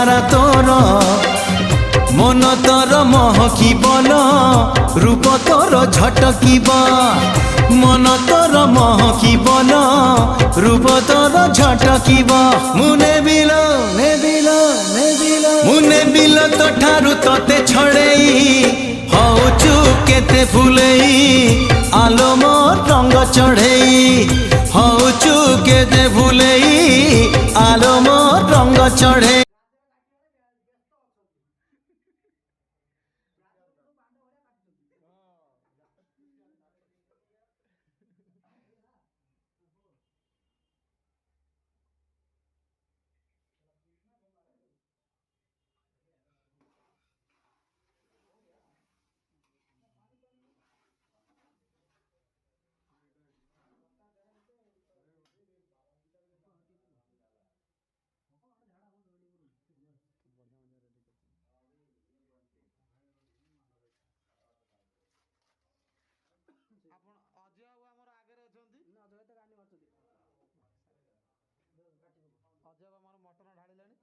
सारा तोर मन तोर महकिबन रूप तोर झटकिब मन तोर महकिबन रूप तोर झटकिब मुने बिल मुने बिल तो ठारू तते छड़ेई हौचु केते फुलेई आलो मोर रंग चढ़ेई हौचु केते फुलेई आलो मोर रंग चढ़े। ଆପଣ ଅଜୟ ବାବୁ ଆମର ଆଗରେ ଅଛନ୍ତି। ଅଜୟ ତ ଗାଣ୍ଡି ମାରୁଛନ୍ତି। ଅଜୟ ବାବୁ ଆମର ମଟନ ଢାଳିଲେଣି।